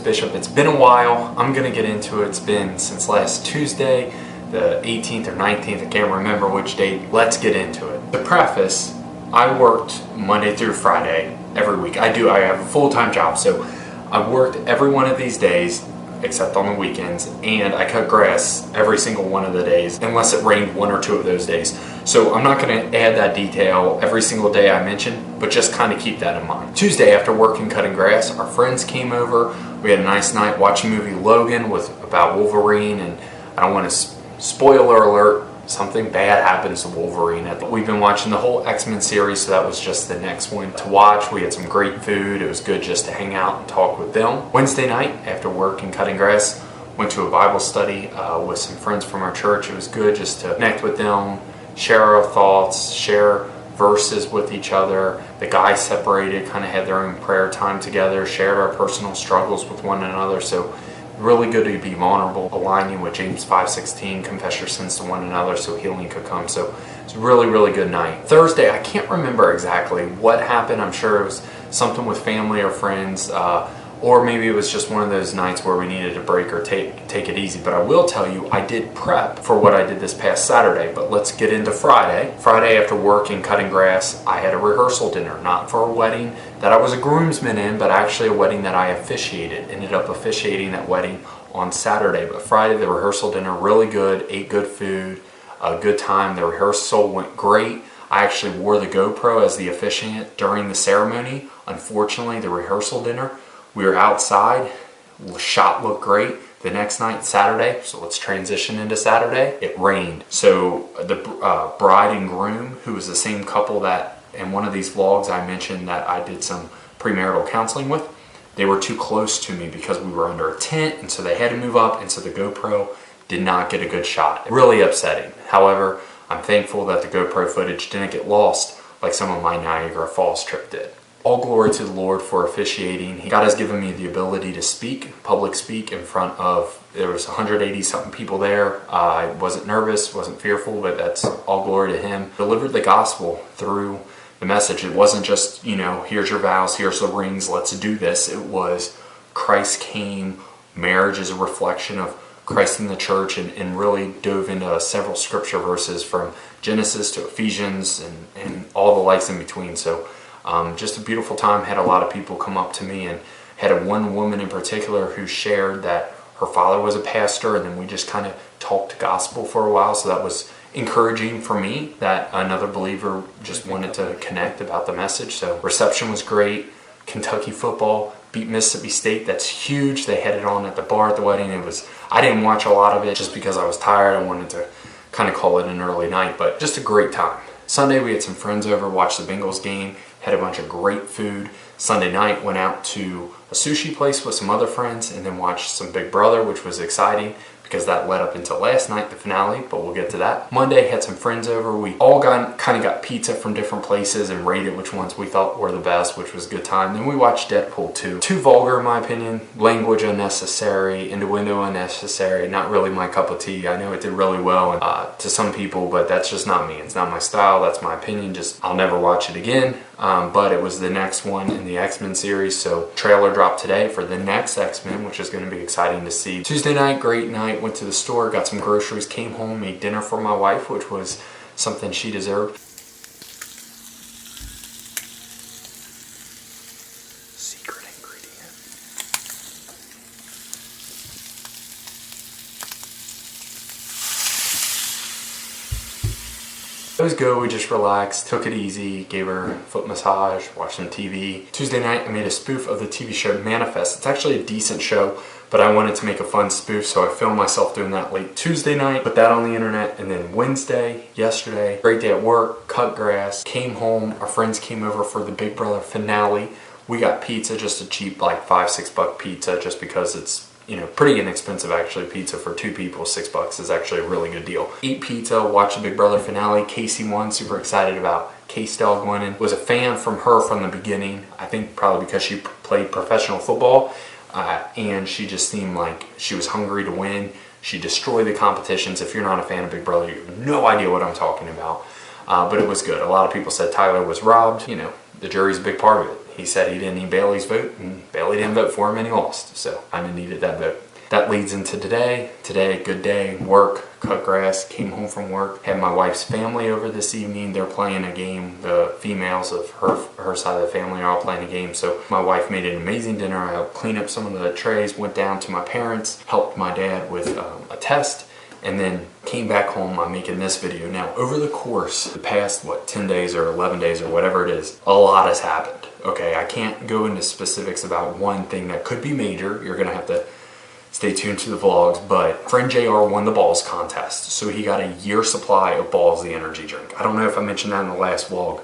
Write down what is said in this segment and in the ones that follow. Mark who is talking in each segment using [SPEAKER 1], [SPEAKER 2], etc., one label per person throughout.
[SPEAKER 1] Bishop. It's been a while. I'm going to get into it. It's been since last Tuesday, the 18th or 19th. I can't remember which date. Let's get into it. To preface, I worked Monday through Friday every week. I have a full-time job, so I worked every one of these days except on the weekends, and I cut grass every single one of the days unless it rained one or two of those days. So I'm not going to add that detail every single day I mention, but just kind of keep that in mind. Tuesday, after work and cutting grass, our friends came over. We had a nice night watching the movie Logan about Wolverine, and I don't want to spoiler alert, something bad happens to Wolverine. We've been watching the whole X-Men series, so that was just the next one to watch. We had some great food. It was good just to hang out and talk with them. Wednesday night, after work and cutting grass, went to a Bible study with some friends from our church. It was good just to connect with them, share our thoughts, share verses with each other. The guys separated, kind of had their own prayer time together, shared our personal struggles with one another. So really good to be vulnerable, aligning with James 5:16, confess your sins to one another so healing could come. So it's a really, really good night. Thursday, I can't remember exactly what happened. I'm sure it was something with family or friends, or maybe it was just one of those nights where we needed a break or take it easy. But I will tell you, I did prep for what I did this past Saturday. But let's get into Friday. Friday, after work and cutting grass, I had a rehearsal dinner, not for a wedding that I was a groomsman in, but actually a wedding that I officiated. Ended up officiating that wedding on Saturday. But Friday, the rehearsal dinner, really good, ate good food, a good time. The rehearsal went great. I actually wore the GoPro as the officiant during the ceremony. Unfortunately, the rehearsal dinner, we were outside, the shot looked great. The next night, Saturday, so let's transition into Saturday, it rained. So the bride and groom, who was the same couple that in one of these vlogs I mentioned that I did some premarital counseling with, they were too close to me because we were under a tent, and so they had to move up, and so the GoPro did not get a good shot. Really upsetting. However, I'm thankful that the GoPro footage didn't get lost like some of my Niagara Falls trip did. All glory to the Lord for officiating. God has given me the ability to speak, public speak in front of, there was 180 something people there. I wasn't nervous, wasn't fearful, but that's all glory to Him. Delivered the gospel through the message. It wasn't just, here's your vows, here's the rings, let's do this. It was Christ came, marriage is a reflection of Christ in the church, and really dove into several scripture verses from Genesis to Ephesians and all the likes in between. So just a beautiful time. Had a lot of people come up to me, and had one woman in particular who shared that her father was a pastor, and then we just kind of talked gospel for a while. So that was encouraging for me that another believer just wanted to connect about the message. So reception was great. Kentucky football beat Mississippi State. That's huge. They had it on at the bar at the wedding. I didn't watch a lot of it just because I was tired. I wanted to kind of call it an early night, but just a great time. Sunday, we had some friends over, watched the Bengals game, had a bunch of great food. Sunday night, went out to a sushi place with some other friends, and then watched some Big Brother, which was exciting because that led up into last night, the finale, but we'll get to that. Monday, had some friends over. We all kind of got pizza from different places and rated which ones we thought were the best, which was a good time. Then we watched Deadpool 2. Too vulgar in my opinion, language unnecessary, innuendo unnecessary, not really my cup of tea. I know it did really well to some people, but that's just not me. It's not my style, that's my opinion. I'll never watch it again. But it was the next one in the X-Men series, so trailer dropped today for the next X-Men, which is going to be exciting to see. Tuesday night, great night, went to the store, got some groceries, came home, made dinner for my wife, which was something she deserved. Secret ingredient. It was good. We just relaxed, took it easy, gave her a foot massage, watched some TV. Tuesday night, I made a spoof of the TV show Manifest. It's actually a decent show, but I wanted to make a fun spoof, so I filmed myself doing that late Tuesday night, put that on the internet, and then Wednesday, yesterday, great day at work, cut grass, came home. Our friends came over for the Big Brother finale. We got pizza, just a cheap, like $5-6 pizza, just because it's pretty inexpensive actually. Pizza for two people, $6 is actually a really good deal. Ate pizza, watched the Big Brother finale. Casey won, super excited about K-Stalg winning. Was a fan from her from the beginning. I think probably because she played professional football, and she just seemed like she was hungry to win. She destroyed the competitions. If you're not a fan of Big Brother, you have no idea what I'm talking about. But it was good. A lot of people said Tyler was robbed. The jury's a big part of it. he said he didn't need Bailey's vote, and Bailey didn't vote for him, and he lost. So I needed that vote. That leads into today. Today, good day, work, cut grass, came home from work, had my wife's family over this evening. They're playing a game. The females of her side of the family are all playing a game. So my wife made an amazing dinner. I helped clean up some of the trays, went down to my parents, helped my dad with a test, and then came back home. I'm making this video. Now, over the course, the past, 10 days or 11 days or whatever it is, a lot has happened. Okay, I can't go into specifics about one thing that could be major. You're gonna have to stay tuned to the vlogs, but friend JR won the balls contest. So he got a year supply of balls, the energy drink. I don't know if I mentioned that in the last vlog,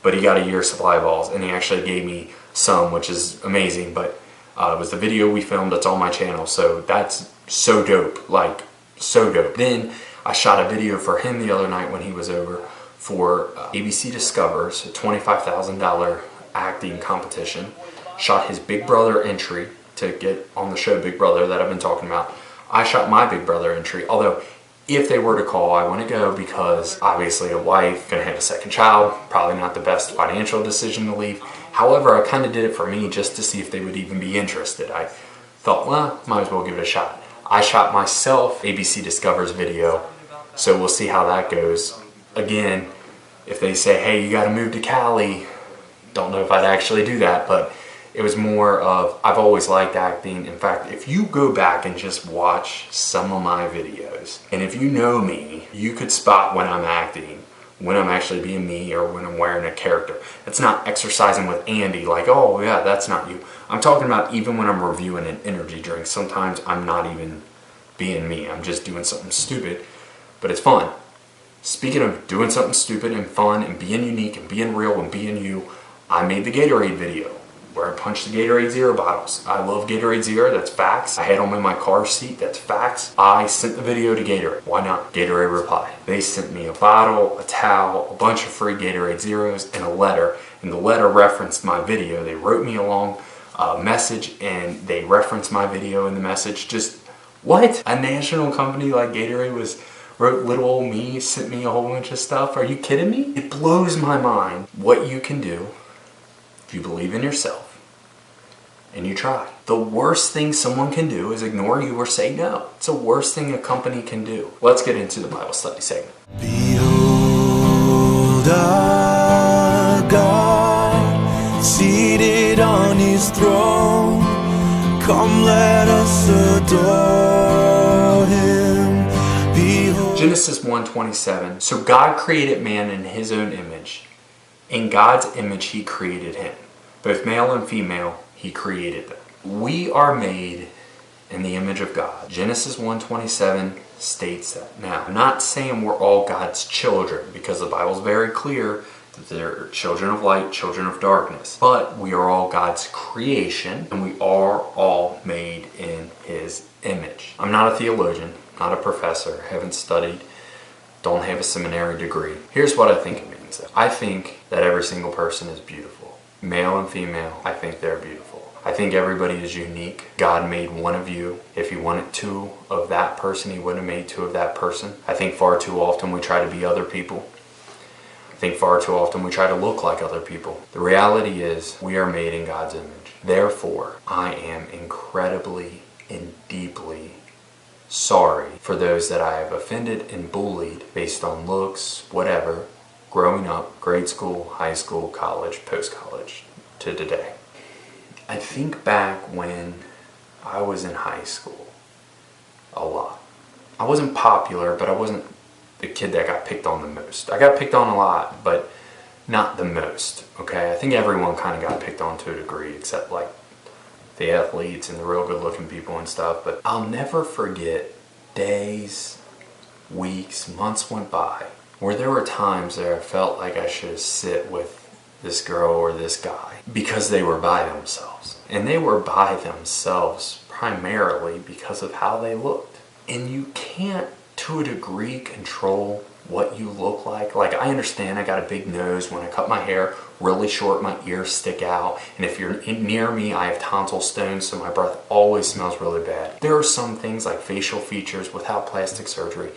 [SPEAKER 1] but he got a year supply of balls, and he actually gave me some, which is amazing. But it was the video we filmed that's on my channel, so that's so dope, like so dope. Then I shot a video for him the other night when he was over for ABC Discovers, a $25,000 acting competition. Shot his Big Brother entry to get on the show Big Brother that I've been talking about. I shot my Big Brother entry, although if they were to call, I wouldn't go because obviously a wife, gonna have a second child, probably not the best financial decision to leave. However, I kind of did it for me just to see if they would even be interested. I thought, well, might as well give it a shot. I shot myself ABC Discovers video, so we'll see how that goes. Again, if they say, hey, you gotta move to Cali, don't know if I'd actually do that, but it was more of, I've always liked acting. In fact, if you go back and just watch some of my videos, and if you know me, you could spot when I'm acting, when I'm actually being me, or when I'm wearing a character. It's not exercising with Andy, like, oh yeah, that's not you. I'm talking about even when I'm reviewing an energy drink. Sometimes I'm not even being me. I'm just doing something stupid, but it's fun. Speaking of doing something stupid and fun and being unique and being real and being you, I made the Gatorade video where I punched the Gatorade Zero bottles. I love Gatorade Zero, that's facts. I had them in my car seat, that's facts. I sent the video to Gatorade. Why not? Gatorade replied. They sent me a bottle, a towel, a bunch of free Gatorade Zeros, and a letter. And the letter referenced my video. They wrote me a long message, and they referenced my video in the message. Just, what? A national company like Gatorade wrote little old me, sent me a whole bunch of stuff? Are you kidding me? It blows my mind what you can do if you believe in yourself and you try. The worst thing someone can do is ignore you or say no. It's the worst thing a company can do. Let's get into the Bible study segment.
[SPEAKER 2] Behold our God, seated on his throne. Come, let us adore him. Behold.
[SPEAKER 1] Genesis 1:27. So God created man in his own image. In God's image he created him. Both male and female, he created them. We are made in the image of God. Genesis 1:27 states that. Now, I'm not saying we're all God's children, because the Bible's very clear that they're children of light, children of darkness. But we are all God's creation, and we are all made in his image. I'm not a theologian, not a professor, haven't studied, don't have a seminary degree. Here's what I think it means. I think that every single person is beautiful. Male and female, I think they're beautiful. I think everybody is unique. God made one of you. If he wanted two of that person, he would have made two of that person. I think far too often we try to be other people. I think far too often we try to look like other people. The reality is we are made in God's image. Therefore, I am incredibly and deeply sorry for those that I have offended and bullied based on looks, whatever, growing up, grade school, high school, college, post-college, to today. I think back when I was in high school a lot. I wasn't popular, but I wasn't the kid that got picked on the most. I got picked on a lot, but not the most, okay? I think everyone kind of got picked on to a degree, except like the athletes and the real good looking people and stuff. But I'll never forget days, weeks, months went by where there were times that I felt like I should sit with this girl or this guy because they were by themselves. And they were by themselves primarily because of how they looked. And you can't, to a degree, control what you look like. Like, I understand I got a big nose. When I cut my hair really short, my ears stick out. And if you're near me, I have tonsil stones, so my breath always smells really bad. There are some things like facial features without plastic surgery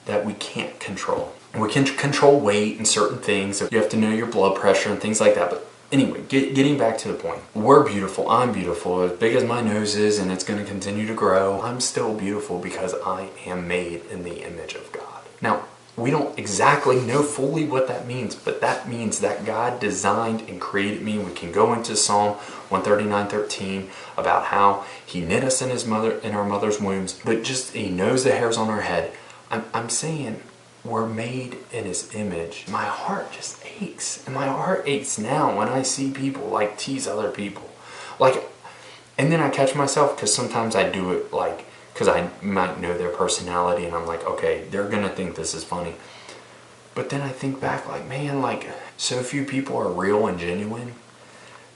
[SPEAKER 1] that we can't control. We can control weight and certain things. You have to know your blood pressure and things like that. But Anyway, getting back to the point. We're beautiful. I'm beautiful. As big as my nose is, and it's going to continue to grow, I'm still beautiful because I am made in the image of God. Now, we don't exactly know fully what that means, but that means that God designed and created me. We can go into Psalm 139:13 about how He knit us in our mother's wombs, but just He knows the hairs on our head. I'm saying we're made in His image. My heart just aches, and my heart aches now when I see people like tease other people, and then I catch myself because sometimes I do it because I might know their personality, and I'm like, okay, they're gonna think this is funny. But then I think back, man, so few people are real and genuine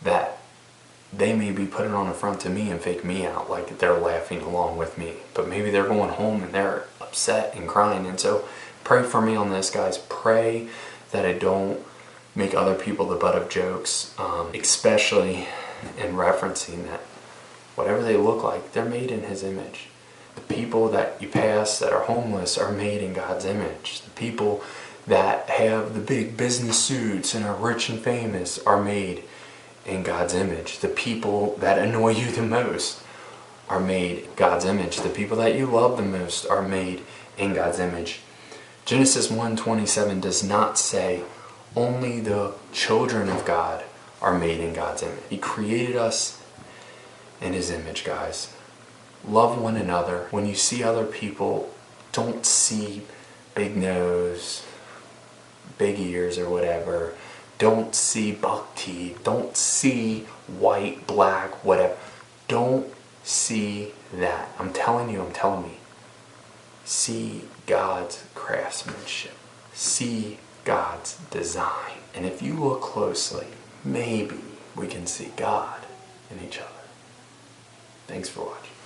[SPEAKER 1] that they may be putting on a front to me and fake me out, like they're laughing along with me, but maybe they're going home and they're upset and crying. And so pray for me on this, guys. Pray that I don't make other people the butt of jokes, especially in referencing that whatever they look like, they're made in His image. The people that you pass that are homeless are made in God's image. The people that have the big business suits and are rich and famous are made in God's image. The people that annoy you the most are made in God's image. The people that you love the most are made in God's image. Genesis 1:27 does not say only the children of God are made in God's image. He created us in His image, guys. Love one another. When you see other people, don't see big nose, big ears or whatever. Don't see buck teeth. Don't see white, black, whatever. Don't see that. I'm telling you. See God's craftsmanship. See God's design. And if you look closely, maybe we can see God in each other. Thanks for watching.